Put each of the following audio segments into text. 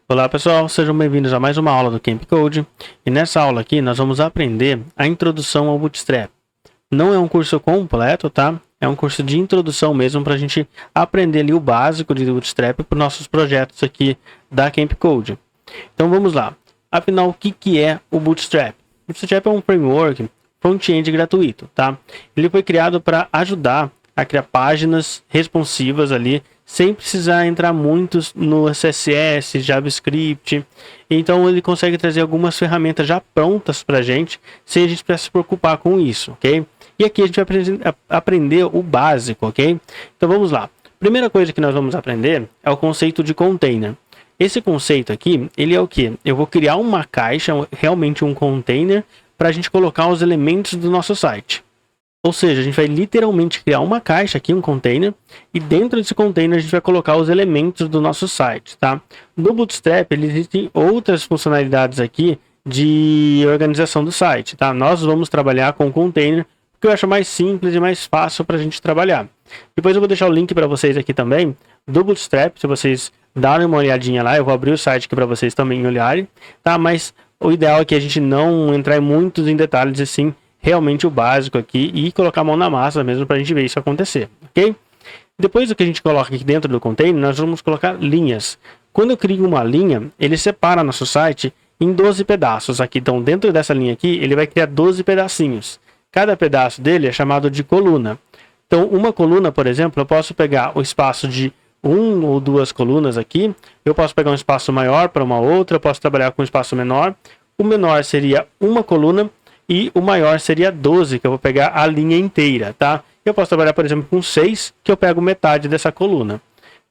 Olá pessoal, sejam bem-vindos a mais uma aula do Camp Code. E nessa aula aqui nós vamos aprender a introdução ao Bootstrap. Não é um curso completo, tá? É um curso de introdução mesmo para a gente aprender ali o básico de Bootstrap para os nossos projetos aqui da Camp Code. Então vamos lá. Afinal, o que é o Bootstrap? O Bootstrap é um framework front-end gratuito, tá? Ele foi criado para ajudar a criar páginas responsivas ali, sem precisar entrar muito no CSS, JavaScript. Então ele consegue trazer algumas ferramentas já prontas para a gente, sem a gente precisar se preocupar com isso, ok? E aqui a gente vai aprender o básico, ok? Então vamos lá. Primeira coisa que nós vamos aprender é o conceito de container. Esse conceito aqui, ele é o que? Eu vou criar uma caixa, realmente um container, para a gente colocar os elementos do nosso site. Ou seja, a gente vai literalmente criar uma caixa aqui, um container, e dentro desse container a gente vai colocar os elementos do nosso site, tá? No Bootstrap, existem outras funcionalidades aqui de organização do site, tá? Nós vamos trabalhar com o container, porque eu acho mais simples e mais fácil para a gente trabalhar. Depois eu vou deixar o link para vocês aqui também, do Bootstrap, se vocês darem uma olhadinha lá, eu vou abrir o site aqui para vocês também olharem, tá? Mas o ideal é que a gente não entrar muitos em detalhes, assim, realmente o básico aqui e colocar a mão na massa mesmo para a gente ver isso acontecer, ok? Depois do que a gente coloca aqui dentro do container, nós vamos colocar linhas. Quando eu crio uma linha, ele separa nosso site em 12 pedaços aqui. Então, dentro dessa linha aqui, ele vai criar 12 pedacinhos. Cada pedaço dele é chamado de coluna. Então, uma coluna, por exemplo, eu posso pegar o espaço de 1 ou 2 colunas aqui. Eu posso pegar um espaço maior para uma outra, eu posso trabalhar com um espaço menor. O menor seria uma coluna. E o maior seria 12, que eu vou pegar a linha inteira, tá? Eu posso trabalhar, por exemplo, com 6, que eu pego metade dessa coluna.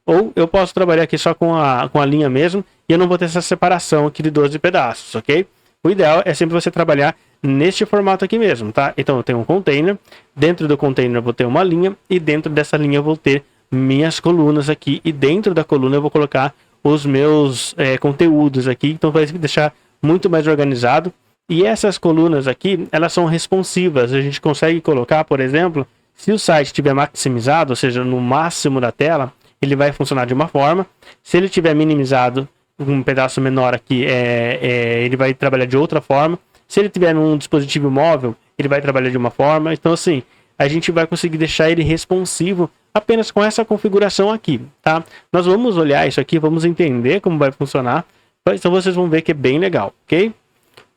Ou eu posso trabalhar aqui só com a linha mesmo, e eu não vou ter essa separação aqui de 12 pedaços, ok? O ideal é sempre você trabalhar neste formato aqui mesmo, tá? Então eu tenho um container, dentro do container eu vou ter uma linha, e dentro dessa linha eu vou ter minhas colunas aqui, e dentro da coluna eu vou colocar os meus conteúdos aqui, então vai deixar muito mais organizado. E essas colunas aqui, elas são responsivas. A gente consegue colocar, por exemplo, se o site estiver maximizado, ou seja, no máximo da tela, ele vai funcionar de uma forma. Se ele estiver minimizado, um pedaço menor aqui, ele vai trabalhar de outra forma. Se ele estiver num dispositivo móvel, ele vai trabalhar de uma forma. Então, assim, a gente vai conseguir deixar ele responsivo apenas com essa configuração aqui, tá? Nós vamos olhar isso aqui, vamos entender como vai funcionar. Então, vocês vão ver que é bem legal, ok?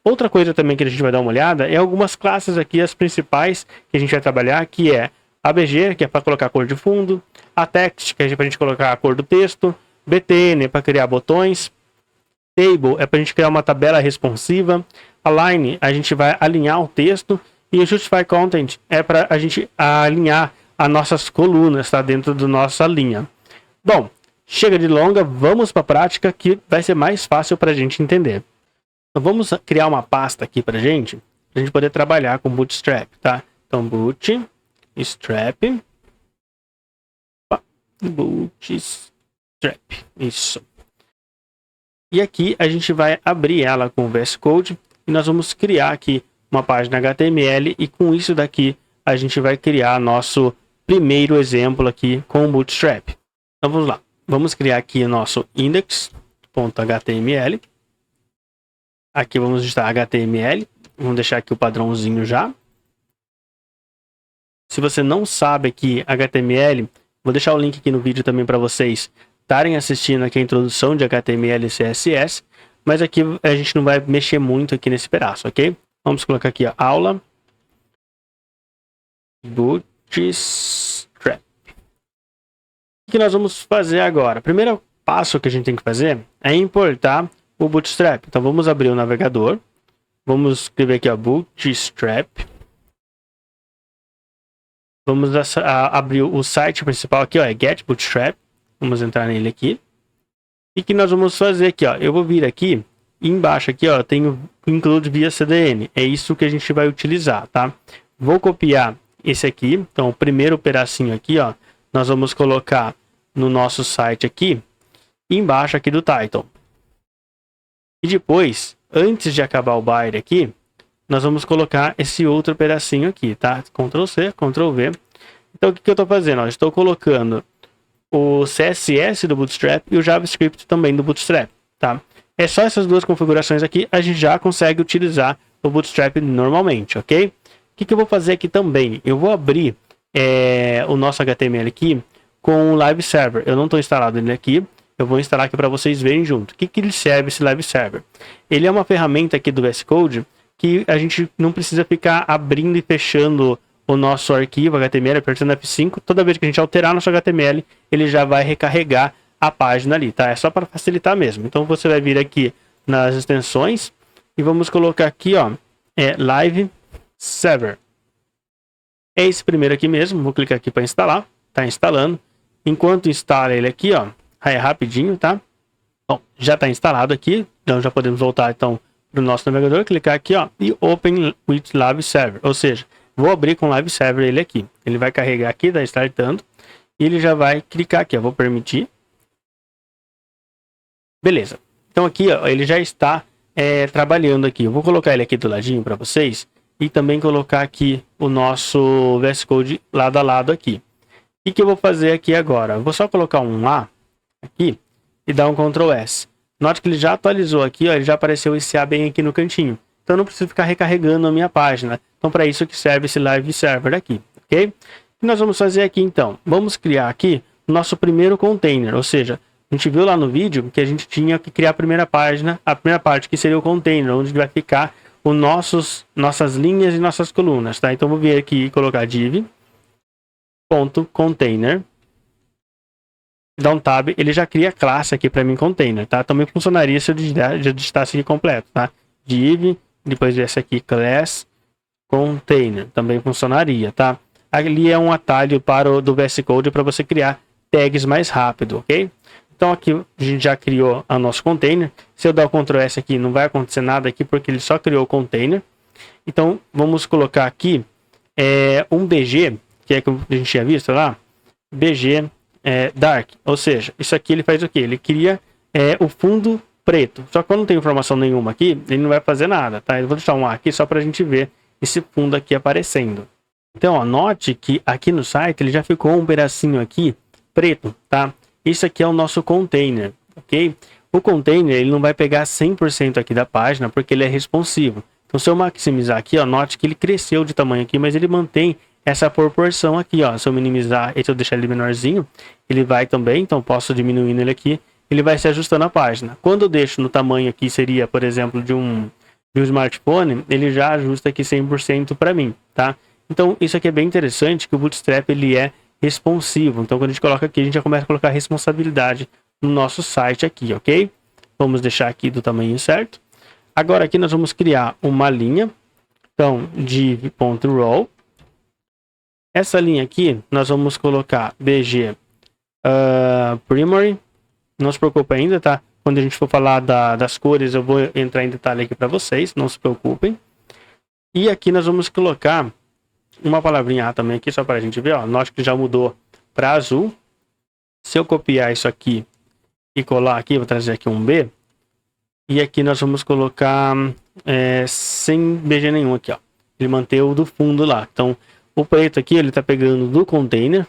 Outra coisa também que a gente vai dar uma olhada é algumas classes aqui, as principais que a gente vai trabalhar, que é a BG, que é para colocar a cor de fundo, a Text, que é para a gente colocar a cor do texto, BTN para criar botões, Table é para a gente criar uma tabela responsiva, Align a gente vai alinhar o texto e o Justify Content é para a gente alinhar as nossas colunas, tá, dentro da nossa linha. Bom, chega de longa, vamos para a prática que vai ser mais fácil para a gente entender. Então vamos criar uma pasta aqui pra gente poder trabalhar com Bootstrap, tá? Então Bootstrap, isso. E aqui a gente vai abrir ela com o VS Code e nós vamos criar aqui uma página HTML e com isso daqui a gente vai criar nosso primeiro exemplo aqui com o Bootstrap. Então vamos lá, vamos criar aqui o nosso index.html. Aqui vamos digitar HTML, vamos deixar aqui o padrãozinho já. Se você não sabe aqui HTML, vou deixar o link aqui no vídeo também para vocês estarem assistindo aqui a introdução de HTML e CSS, mas aqui a gente não vai mexer muito aqui nesse pedaço, ok? Vamos colocar aqui a aula Bootstrap. O que nós vamos fazer agora? O primeiro passo que a gente tem que fazer é importar o Bootstrap. Então vamos abrir o navegador, vamos escrever aqui ó, Bootstrap, vamos abrir o site principal aqui, ó, é Get Bootstrap, vamos entrar nele aqui, e que nós vamos fazer aqui, ó, eu vou vir aqui, embaixo aqui, ó, tenho Include via CDN, é isso que a gente vai utilizar, tá? Vou copiar esse aqui, então o primeiro pedacinho aqui, ó, nós vamos colocar no nosso site aqui, embaixo aqui do title. E depois, antes de acabar o byte aqui, nós vamos colocar esse outro pedacinho aqui, tá? Ctrl C, Ctrl V. Então, o que eu estou fazendo? Eu estou colocando o CSS do Bootstrap e o JavaScript também do Bootstrap, tá? É só essas duas configurações aqui, a gente já consegue utilizar o Bootstrap normalmente, ok? O que eu vou fazer aqui também? Eu vou abrir o nosso HTML aqui com o Live Server. Eu não estou instalado ele aqui, eu vou instalar aqui para vocês verem junto. O que ele serve, esse Live Server? Ele é uma ferramenta aqui do VS Code que a gente não precisa ficar abrindo e fechando o nosso arquivo HTML, apertando F5. Toda vez que a gente alterar nosso HTML, ele já vai recarregar a página ali, tá? É só para facilitar mesmo. Então você vai vir aqui nas extensões e vamos colocar aqui, ó, Live Server. É esse primeiro aqui mesmo, vou clicar aqui para instalar, tá instalando. Enquanto instala ele aqui, ó, é rapidinho, tá? Bom, já está instalado aqui, então já podemos voltar então para o nosso navegador, clicar aqui, ó, e Open with Live Server, ou seja, vou abrir com Live Server ele aqui. Ele vai carregar aqui, está startando, e ele já vai clicar aqui, ó, vou permitir. Beleza. Então aqui, ó, ele já está trabalhando aqui. Eu vou colocar ele aqui do ladinho para vocês e também colocar aqui o nosso VS Code lado a lado aqui. O que eu vou fazer aqui agora? Eu vou só colocar um A aqui e dar um Ctrl S. Note que ele já atualizou aqui, ó, ele já apareceu esse A bem aqui no cantinho. Então eu não preciso ficar recarregando a minha página. Então para isso que serve esse Live Server aqui, ok? O que nós vamos fazer aqui então? Vamos criar aqui o nosso primeiro container, ou seja, a gente viu lá no vídeo que a gente tinha que criar a primeira página, a primeira parte que seria o container, onde vai ficar nossas linhas e nossas colunas, tá? Então vou vir aqui e colocar div.container, dá um tab, ele já cria a classe aqui para mim container, tá? Também funcionaria se eu digitasse aqui completo, tá? Div, depois desse aqui class container, também funcionaria, tá? Ali é um atalho do VS Code para você criar tags mais rápido, ok? Então aqui a gente já criou o nosso container. Se eu dar o Ctrl S aqui, não vai acontecer nada aqui, porque ele só criou o container. Então vamos colocar aqui um BG, que é que a gente tinha visto lá, BG Dark. Ou seja, isso aqui ele faz o quê? Ele cria o fundo preto. Só que quando não tem informação nenhuma aqui, ele não vai fazer nada, tá? Eu vou deixar um A aqui só para a gente ver esse fundo aqui aparecendo. Então, ó, note que aqui no site ele já ficou um pedacinho aqui preto, tá? Isso aqui é o nosso container, ok? O container ele não vai pegar 100% aqui da página porque ele é responsivo. Então, se eu maximizar aqui, ó, note que ele cresceu de tamanho aqui, mas ele mantém essa proporção aqui, ó. Se eu minimizar e se eu deixar ele menorzinho, ele vai também, então posso diminuindo ele aqui, ele vai se ajustando a página. Quando eu deixo no tamanho aqui, seria, por exemplo, de um smartphone, ele já ajusta aqui 100% para mim, tá? Então, isso aqui é bem interessante, que o Bootstrap ele é responsivo. Então, quando a gente coloca aqui, a gente já começa a colocar responsabilidade no nosso site aqui, ok? Vamos deixar aqui do tamanho certo. Agora aqui nós vamos criar uma linha. Então, div.row. Essa linha aqui, nós vamos colocar bg primary. Não se preocupe ainda, tá? Quando a gente for falar das cores, eu vou entrar em detalhe aqui para vocês, não se preocupem. E aqui nós vamos colocar uma palavrinha A também aqui, só para a gente ver, ó. Note que já mudou para azul. Se eu copiar isso aqui e colar aqui, vou trazer aqui um B. E aqui nós vamos colocar sem BG nenhum aqui, ó. Ele manteve o do fundo lá. Então, o preto aqui, ele tá pegando do container.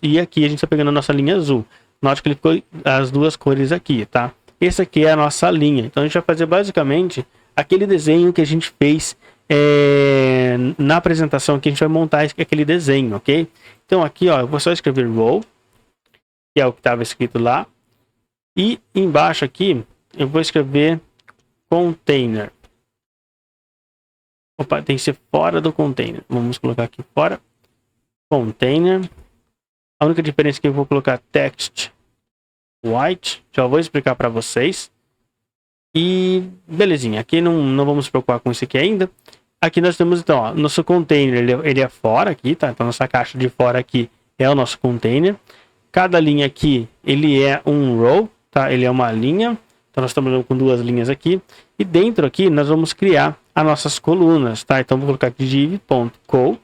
E aqui a gente tá pegando a nossa linha azul. Note que ele ficou as duas cores aqui, tá? Esse aqui é a nossa linha. Então, a gente vai fazer basicamente aquele desenho que a gente fez na apresentação aqui. A gente vai montar aquele desenho, ok? Então, aqui, ó, eu vou só escrever row, que é o que estava escrito lá. E embaixo aqui, eu vou escrever container. Opa, tem que ser fora do container. Vamos colocar aqui fora. Container. A única diferença é que eu vou colocar text white. Já vou explicar para vocês. E belezinha. Aqui não vamos se preocupar com isso aqui ainda. Aqui nós temos então, ó, nosso container. Ele é fora aqui, tá? Então nossa caixa de fora aqui é o nosso container. Cada linha aqui, ele é um row, tá? Ele é uma linha. Então nós estamos com duas linhas aqui. E dentro aqui nós vamos criar as nossas colunas, tá? Então vou colocar aqui div.col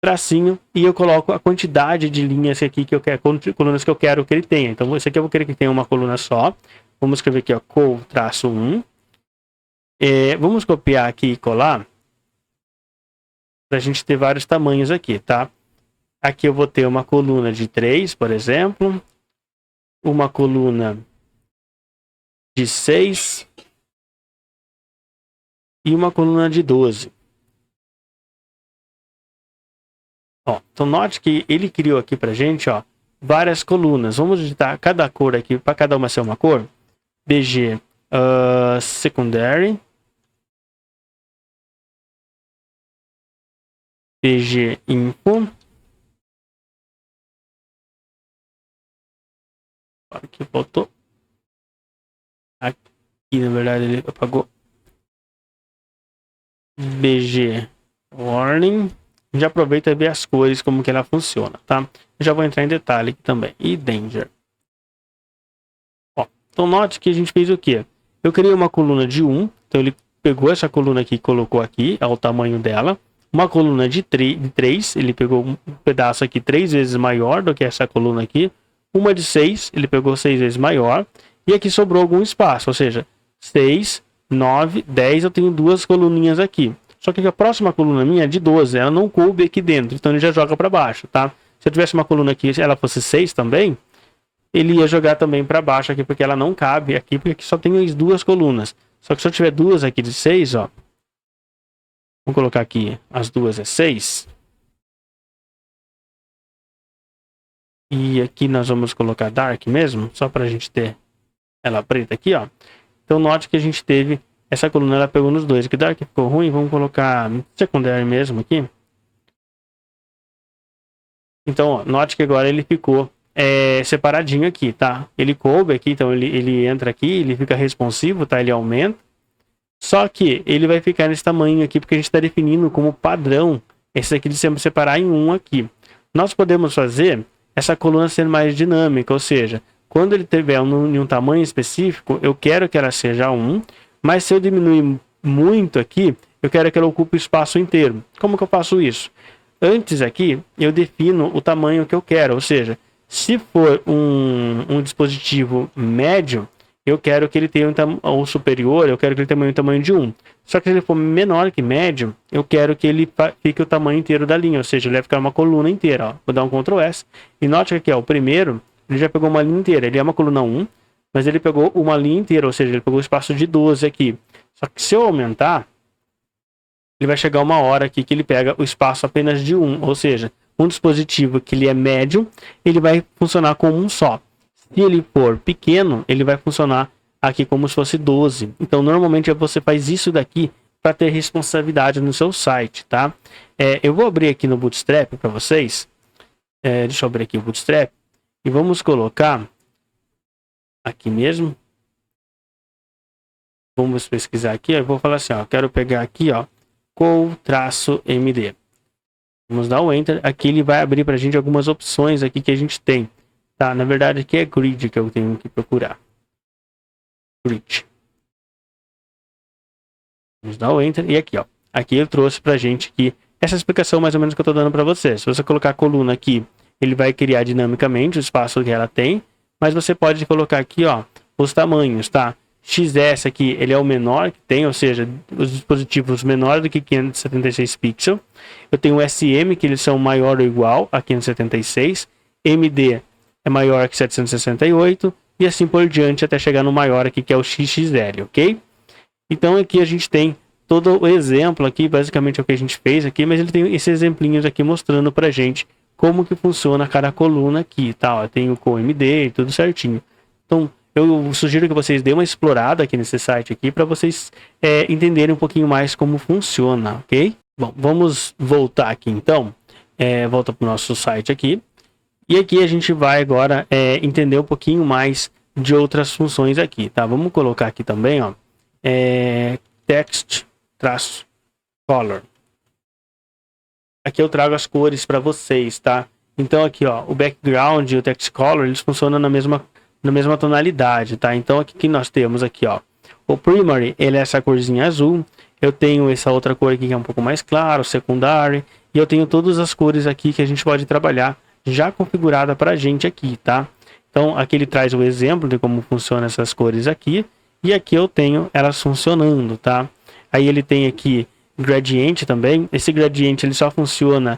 tracinho e eu coloco a quantidade de linhas aqui que eu quero, colunas que eu quero que ele tenha. Então esse aqui eu vou querer que tenha uma coluna só. Vamos escrever aqui, ó, col-1. Vamos copiar aqui e colar para a gente ter vários tamanhos aqui, tá? Aqui eu vou ter uma coluna de 3, por exemplo. Uma coluna de 6 e uma coluna de 12. Ó, então note que ele criou aqui pra gente, ó, várias colunas. Vamos digitar cada cor aqui, para cada uma ser uma cor. BG secondary, BG info, aqui faltou, aqui na verdade ele apagou, BG warning. Já aproveita e vê as cores, como que ela funciona, tá? Já vou entrar em detalhe aqui também. E danger. Ó, então note que a gente fez o quê? Eu criei uma coluna de 1, então ele pegou essa coluna aqui e colocou aqui, é o tamanho dela. Uma coluna de 3, ele pegou um pedaço aqui 3 vezes maior do que essa coluna aqui. Uma de 6, ele pegou 6 vezes maior. E aqui sobrou algum espaço, ou seja, 6, 9, 10, eu tenho duas coluninhas aqui. Só que a próxima coluna minha é de 12, ela não coube aqui dentro, então ele já joga para baixo, tá? Se eu tivesse uma coluna aqui, se ela fosse 6 também, ele ia jogar também para baixo aqui, porque ela não cabe aqui, porque aqui só tem as duas colunas. Só que se eu tiver duas aqui de 6, ó, vamos colocar aqui, as duas é 6. E aqui nós vamos colocar dark mesmo, só para a gente ter ela preta aqui, ó. Então note que a gente teve essa coluna, ela pegou nos dois. Aqui dark ficou ruim, vamos colocar secundário mesmo aqui. Então, ó, note que agora ele ficou separadinho aqui, tá? Ele coube aqui, então ele entra aqui, ele fica responsivo, tá? Ele aumenta. Só que ele vai ficar nesse tamanho aqui, porque a gente está definindo como padrão esse aqui de sempre separar em um aqui. Nós podemos fazer essa coluna ser mais dinâmica, ou seja, quando ele tiver em um tamanho específico, eu quero que ela seja 1, mas se eu diminuir muito aqui, eu quero que ela ocupe o espaço inteiro. Como que eu faço isso? Antes aqui, eu defino o tamanho que eu quero, ou seja, se for um dispositivo médio, eu quero que ele tenha ou superior, eu quero que ele tenha um tamanho de 1. Só que se ele for menor que médio, eu quero que ele fique o tamanho inteiro da linha, ou seja, ele vai ficar uma coluna inteira. Ó. Vou dar um Ctrl S. E note que aqui, ó, o primeiro, ele já pegou uma linha inteira. Ele é uma coluna 1, mas ele pegou uma linha inteira, ou seja, ele pegou o espaço de 12 aqui. Só que se eu aumentar, ele vai chegar uma hora aqui que ele pega o espaço apenas de 1, ou seja, um dispositivo que ele é médio, ele vai funcionar como um só. Se ele for pequeno, ele vai funcionar aqui como se fosse 12. Então, normalmente você faz isso daqui para ter responsabilidade no seu site, tá? Eu vou abrir aqui no Bootstrap para vocês. Deixa eu abrir aqui o Bootstrap. E vamos colocar aqui mesmo. Vamos pesquisar aqui. Eu vou falar assim, ó. Quero pegar aqui, ó. col-md. Vamos dar o Enter. Aqui ele vai abrir para a gente algumas opções aqui que a gente tem. Tá? Na verdade, aqui é grid que eu tenho que procurar. Grid. Vamos dar o Enter. E aqui, ó. Aqui eu trouxe para a gente aqui essa explicação mais ou menos que eu estou dando para você. Se você colocar a coluna aqui, ele vai criar dinamicamente o espaço que ela tem, mas você pode colocar aqui, ó, os tamanhos, tá? XS aqui, ele é o menor que tem, ou seja, os dispositivos menores do que 576 pixels. Eu tenho o SM, que eles são maior ou igual a 576. MD é maior que 768. E assim por diante, até chegar no maior aqui, que é o XXL, ok? Então aqui a gente tem todo o exemplo aqui, basicamente é o que a gente fez aqui, mas ele tem esses exemplinhos aqui mostrando pra gente como que funciona cada coluna aqui, tá? Ó, tem o COMD e tudo certinho. Então, eu sugiro que vocês deem uma explorada aqui nesse site aqui para vocês entenderem um pouquinho mais como funciona, ok? Bom, vamos voltar aqui então. Volta para o nosso site aqui. E aqui a gente vai agora entender um pouquinho mais de outras funções aqui, tá? Vamos colocar aqui também, ó, text-color. Aqui eu trago as cores para vocês, tá? Então aqui, ó, o background e o text color, eles funcionam na mesma tonalidade, tá? Então aqui que nós temos aqui, ó, o primary, ele é essa corzinha azul. Eu tenho essa outra cor aqui que é um pouco mais claro, o secondary, e eu tenho todas as cores aqui que a gente pode trabalhar já configurada pra gente aqui, tá? Então aqui ele traz o exemplo de como funcionam essas cores aqui, e aqui eu tenho elas funcionando, tá? Aí ele tem aqui gradiente também. Esse gradiente ele só funciona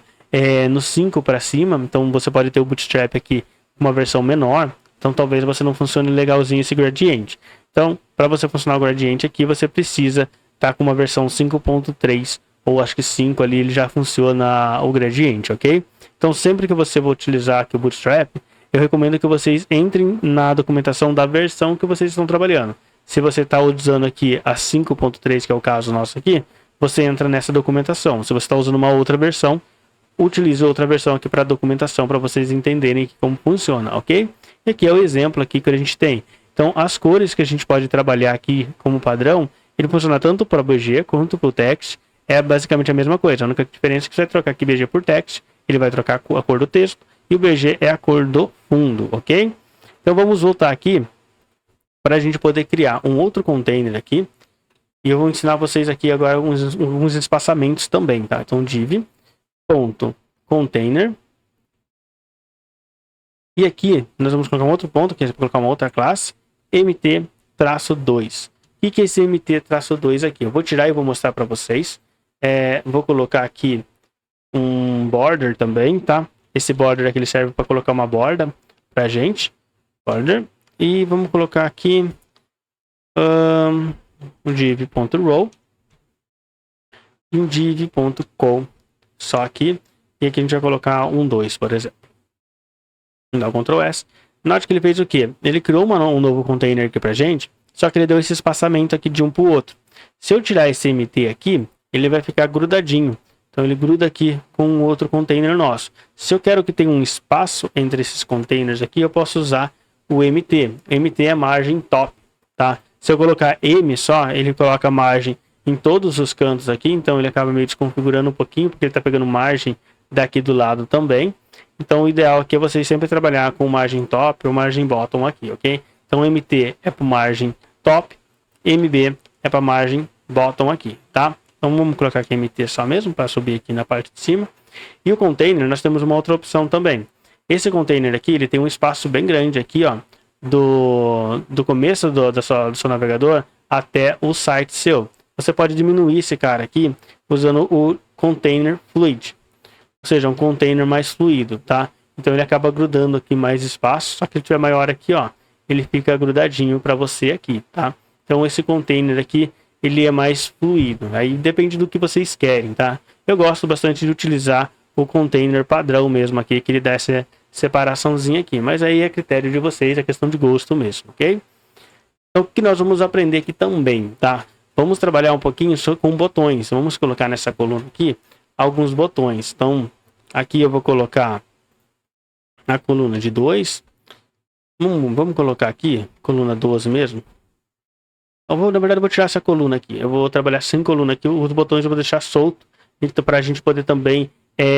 no 5 para cima, então você pode ter o Bootstrap aqui uma versão menor, então talvez você não funcione legalzinho esse gradiente. Então, para você funcionar o gradiente aqui, você precisa estar com uma versão 5.3 ou acho que 5 ali, ele já funciona o gradiente, ok? Então, sempre que você for utilizar aqui o Bootstrap, eu recomendo que vocês entrem na documentação da versão que vocês estão trabalhando. Se você está usando aqui a 5.3, que é o caso nosso aqui, você entra nessa documentação. Se você está usando uma outra versão, utilize outra versão aqui para documentação, para vocês entenderem como funciona, ok? E aqui é o exemplo aqui que a gente tem. Então, as cores que a gente pode trabalhar aqui como padrão, ele funciona tanto para o BG quanto para o text. É basicamente a mesma coisa. A única diferença é que você vai trocar aqui BG por text, ele vai trocar a cor do texto, e o BG é a cor do fundo, ok? Então, vamos voltar aqui para a gente poder criar um outro container aqui. E eu vou ensinar vocês aqui agora alguns espaçamentos também, tá? Então, div.container. E aqui nós vamos colocar um outro ponto, que é colocar uma outra classe, mt-2. O que é esse mt-2 aqui? Eu vou tirar e vou mostrar para vocês. Vou colocar aqui um border também, tá? Esse border aqui ele serve para colocar uma borda pra gente. Border. E vamos colocar aqui um div.row e um div.col. Só aqui. E aqui a gente vai colocar um 2, por exemplo. Dá o Ctrl S. Note que ele fez o quê? Ele criou um novo container aqui pra gente, só que ele deu esse espaçamento aqui de um para o outro. Se eu tirar esse MT aqui, ele vai ficar grudadinho. Então ele gruda aqui com um outro container nosso. Se eu quero que tenha um espaço entre esses containers aqui, eu posso usar o MT. MT é margem top, tá? Se eu colocar M só, ele coloca margem em todos os cantos aqui, então ele acaba meio desconfigurando um pouquinho, porque ele está pegando margem daqui do lado também. Então o ideal aqui é vocês sempre trabalhar com margem top ou margem bottom aqui, ok? Então MT é para margem top, MB é para margem bottom aqui, tá? Então vamos colocar aqui MT só mesmo para subir aqui na parte de cima. E o container, nós temos uma outra opção também. Esse container aqui, ele tem um espaço bem grande aqui, ó, do começo do seu navegador até o site seu. Você pode diminuir esse cara aqui usando o container fluid. Ou seja, um container mais fluido, tá? Então ele acaba grudando aqui mais espaço, só que ele tiver maior aqui, ó, ele fica grudadinho para você aqui, tá? Então esse container aqui, ele é mais fluido. Aí depende do que vocês querem, tá? Eu gosto bastante de utilizar o container padrão mesmo aqui, que ele dá essa separaçãozinha aqui, mas aí é critério de vocês, é questão de gosto mesmo, ok? Então o que nós vamos aprender aqui também, tá? Vamos trabalhar um pouquinho só com botões. Vamos colocar nessa coluna aqui alguns botões. Então aqui eu vou colocar na coluna de 2. Vamos colocar aqui, coluna 12 mesmo. Na verdade, eu vou tirar essa coluna aqui. Eu vou trabalhar sem coluna aqui. Os botões eu vou deixar solto. Então, para a gente poder também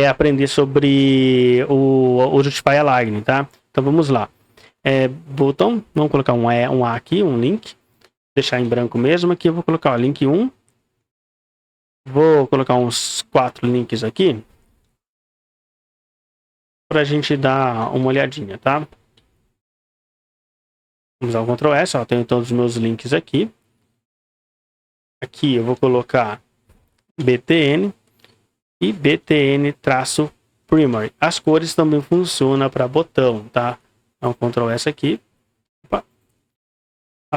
aprender sobre o Justify Align, tá? Então, vamos lá. Botão, vamos colocar um A aqui, um link. Deixar em branco mesmo. Aqui eu vou colocar o link 1. Vou colocar uns 4 links aqui. Para a gente dar uma olhadinha, tá? Vamos dar o Ctrl S, ó, tenho todos os meus links aqui. Aqui eu vou colocar BTN e BTN-primary. As cores também funcionam para botão, tá? Então, Ctrl S aqui.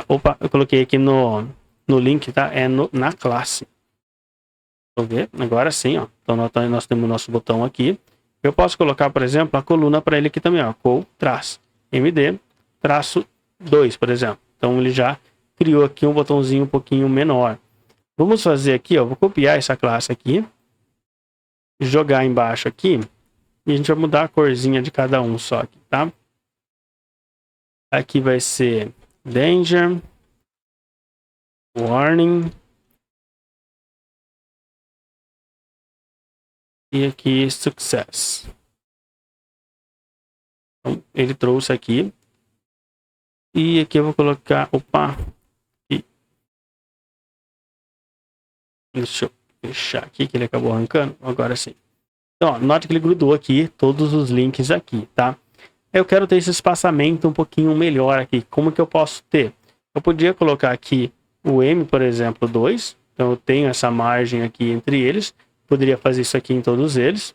Opa, eu coloquei aqui no link, tá? Na classe. Deixa eu ver, agora sim, ó. Então nós temos o nosso botão aqui. Eu posso colocar, por exemplo, a coluna para ele aqui também, ó. Col-MD-2, por exemplo. Então ele já criou aqui um botãozinho um pouquinho menor. Vamos fazer aqui, ó. Vou copiar essa classe aqui. Jogar embaixo aqui. E a gente vai mudar a corzinha de cada um só aqui, tá? Aqui vai ser Danger. Warning. E aqui Success. Então, ele trouxe aqui. E aqui eu vou colocar... Opa! Aqui. Deixa eu fechar aqui, que ele acabou arrancando. Agora sim. Então, ó, note que ele grudou aqui todos os links aqui, tá? Eu quero ter esse espaçamento um pouquinho melhor aqui. Como que eu posso ter? Eu podia colocar aqui o M, por exemplo, 2. Então, eu tenho essa margem aqui entre eles. Poderia fazer isso aqui em todos eles.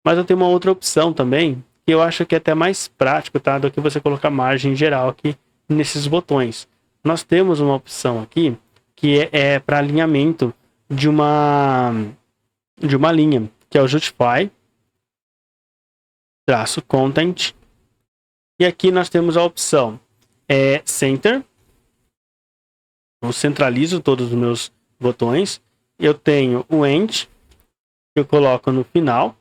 Mas eu tenho uma outra opção também, que eu acho que é até mais prático, tá? Do que você colocar margem geral aqui nesses botões. Nós temos uma opção aqui que é para alinhamento de uma linha, que é o Justify, traço Content. E aqui nós temos a opção Center. Eu centralizo todos os meus botões. Eu tenho o End, que eu coloco no final.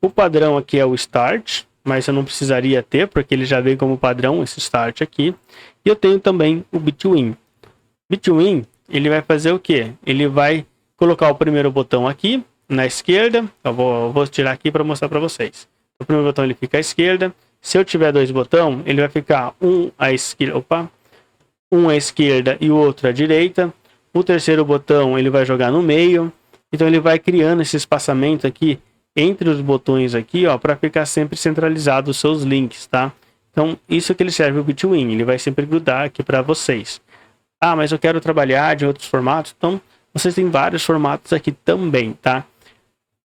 O padrão aqui é o Start, mas eu não precisaria ter, porque ele já vem como padrão esse Start aqui. E eu tenho também o Between. Between, ele vai fazer o quê? Ele vai colocar o primeiro botão aqui na esquerda. Eu vou tirar aqui para mostrar para vocês. O primeiro botão ele fica à esquerda. Se eu tiver dois botões, ele vai ficar um à esquerda e o outro à direita. O terceiro botão ele vai jogar no meio. Então ele vai criando esse espaçamento aqui entre os botões aqui, ó, para ficar sempre centralizado os seus links, tá? Então isso que ele serve o Between, ele vai sempre grudar aqui para vocês. Ah, mas eu quero trabalhar de outros formatos, então vocês têm vários formatos aqui também, tá?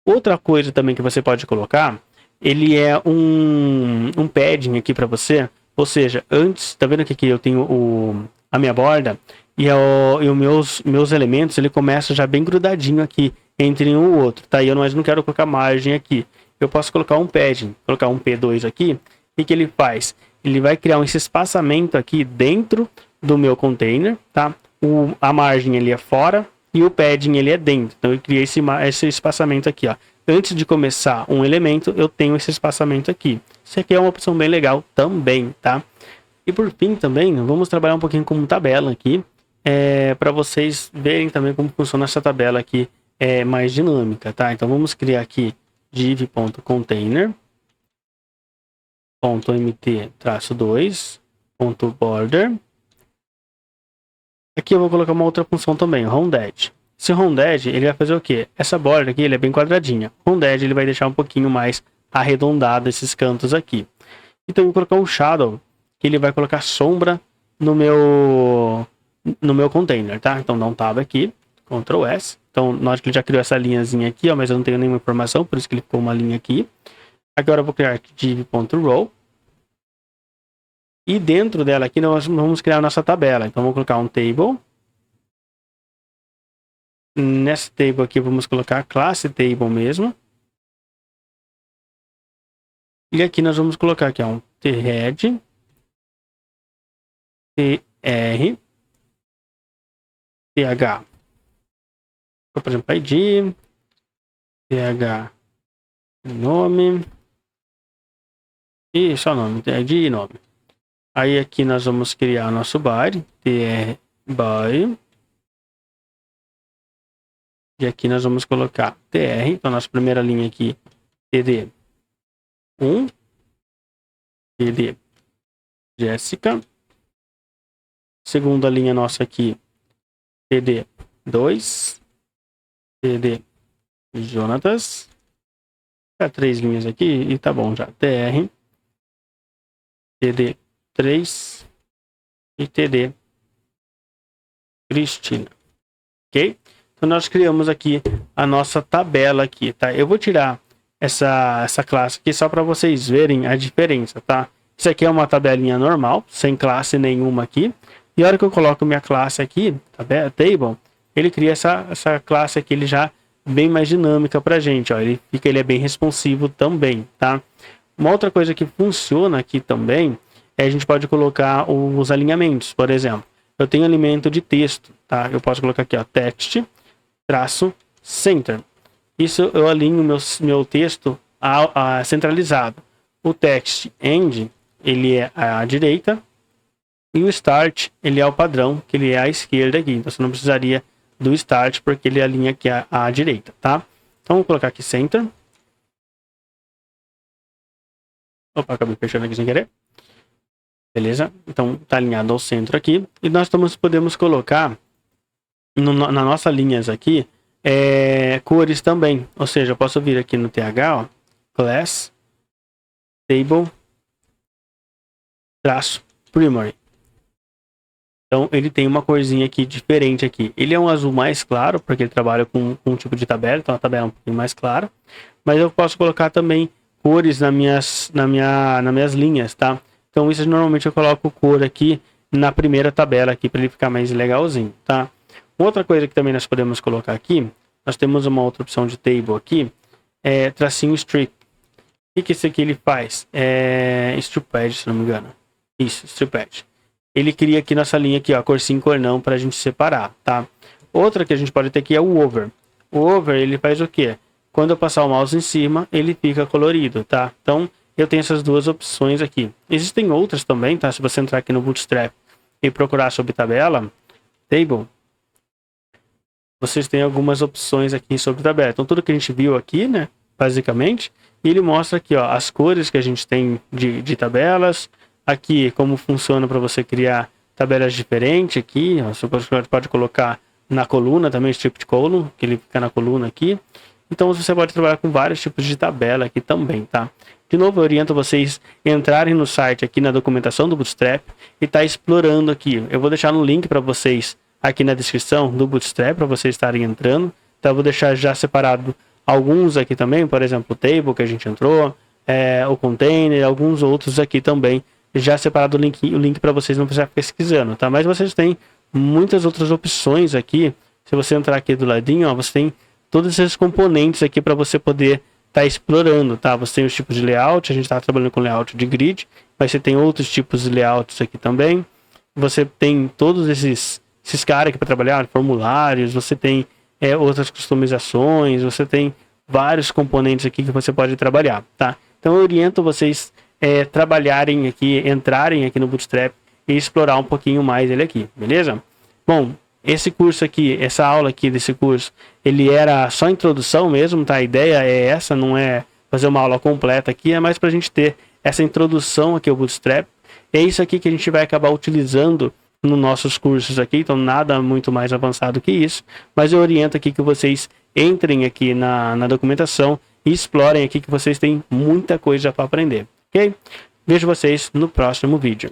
Outra coisa também que você pode colocar, ele é um padding aqui para você, ou seja, antes, tá vendo que aqui eu tenho a minha borda e os meus elementos, ele começa já bem grudadinho aqui entre um e o outro, tá? E eu não quero colocar margem aqui. Eu posso colocar um padding, colocar um P2 aqui. O que ele faz? Ele vai criar esse espaçamento aqui dentro do meu container, tá? A margem ele é fora e o padding ele é dentro. Então eu criei esse espaçamento aqui, ó. Antes de começar um elemento, eu tenho esse espaçamento aqui. Isso aqui é uma opção bem legal também, tá? E por fim também, vamos trabalhar um pouquinho com tabela aqui, para vocês verem também como funciona essa tabela aqui, mais dinâmica, tá? Então vamos criar aqui div.container.mt-2.border. Aqui eu vou colocar uma outra função também, o rounded. Esse rounded, ele vai fazer o quê? Essa borda aqui, ele é bem quadradinha. O rounded, ele vai deixar um pouquinho mais arredondado esses cantos aqui. Então eu vou colocar um shadow, que ele vai colocar sombra no meu container, tá? Então dá um tab aqui, Ctrl S. Então, note que ele já criou essa linhazinha aqui, ó, mas eu não tenho nenhuma informação, por isso que ele ficou uma linha aqui. Agora eu vou criar div.row. E dentro dela aqui nós vamos criar a nossa tabela. Então, vou colocar um table. Nessa table aqui vamos colocar a classe table mesmo. E aqui nós vamos colocar aqui, ó, um thead, tr, th. Por exemplo, ID, th, nome, e só nome, ID e nome. Aí aqui nós vamos criar nosso body, tr body. E aqui nós vamos colocar tr, então nossa primeira linha aqui, td1, td Jéssica. Segunda linha nossa aqui, td2, td Jonatas. 3 linhas aqui e tá bom já. tr, td3 e td Cristina. Ok? Então nós criamos aqui a nossa tabela aqui, tá? Eu vou tirar essa classe aqui só para vocês verem a diferença, tá? Isso aqui é uma tabelinha normal, sem classe nenhuma aqui. E a hora que eu coloco minha classe aqui, table, ele cria essa classe aqui, ele já bem mais dinâmica pra gente, ó. Ele é bem responsivo também, tá? Uma outra coisa que funciona aqui também é a gente pode colocar os alinhamentos, por exemplo. Eu tenho alinhamento de texto, tá? Eu posso colocar aqui, ó, text traço center. Isso eu alinho meu texto centralizado. O text end, ele é à direita, e o start, ele é o padrão, que ele é à esquerda aqui. Então você não precisaria do start, porque ele alinha aqui à direita, tá? Então vou colocar aqui center. Opa, acabei fechando aqui sem querer. Beleza? Então tá alinhado ao centro aqui. E nós podemos colocar na nossa linhas aqui cores também. Ou seja, eu posso vir aqui no th, ó, class table traço primary. Então ele tem uma corzinha aqui diferente aqui. Ele é um azul mais claro, porque ele trabalha com um tipo de tabela, então a tabela é um pouquinho mais clara. Mas eu posso colocar também cores nas minhas linhas, tá? Então isso normalmente eu coloco cor aqui na primeira tabela aqui para ele ficar mais legalzinho, tá? Outra coisa que também nós podemos colocar aqui, nós temos uma outra opção de table aqui, tracinho strip. O que esse aqui ele faz? Strip pad, se não me engano. Isso, strip pad. Ele cria aqui nossa linha aqui, ó, cor sim, cor não, para a gente separar, tá? Outra que a gente pode ter aqui é o over. O over, ele faz o quê? Quando eu passar o mouse em cima, ele fica colorido, tá? Então, eu tenho essas duas opções aqui. Existem outras também, tá? Se você entrar aqui no Bootstrap e procurar sobre tabela, table, vocês têm algumas opções aqui sobre tabela. Então, tudo que a gente viu aqui, né? Basicamente, ele mostra aqui, ó, as cores que a gente tem de tabelas. Aqui, como funciona para você criar tabelas diferentes aqui. Ó, você pode colocar na coluna também, strip column, que ele fica na coluna aqui. Então, você pode trabalhar com vários tipos de tabela aqui também, tá? De novo, eu oriento vocês entrarem no site aqui na documentação do Bootstrap e tá explorando aqui. Eu vou deixar um link para vocês aqui na descrição do Bootstrap para vocês estarem entrando. Então, eu vou deixar já separado alguns aqui também, por exemplo, o table que a gente entrou, o container, alguns outros aqui também, já separado o link para vocês não precisar pesquisando, tá? Mas vocês têm muitas outras opções aqui. Se você entrar aqui do ladinho, ó, você tem todos esses componentes aqui para você poder estar explorando, tá? Você tem os tipos de layout, a gente está trabalhando com layout de grid, mas você tem outros tipos de layouts aqui também. Você tem todos esses caras aqui para trabalhar, formulários, você tem outras customizações, você tem vários componentes aqui que você pode trabalhar, tá? Então eu oriento vocês trabalharem aqui, entrarem aqui no Bootstrap e explorar um pouquinho mais ele aqui, beleza? Bom, esse curso aqui, essa aula aqui desse curso, ele era só introdução mesmo, tá? A ideia é essa, não é fazer uma aula completa aqui, é mais pra gente ter essa introdução aqui ao Bootstrap. É isso aqui que a gente vai acabar utilizando nos nossos cursos aqui, então nada muito mais avançado que isso, mas eu oriento aqui que vocês entrem aqui na documentação e explorem aqui que vocês têm muita coisa para aprender, ok? Vejo vocês no próximo vídeo.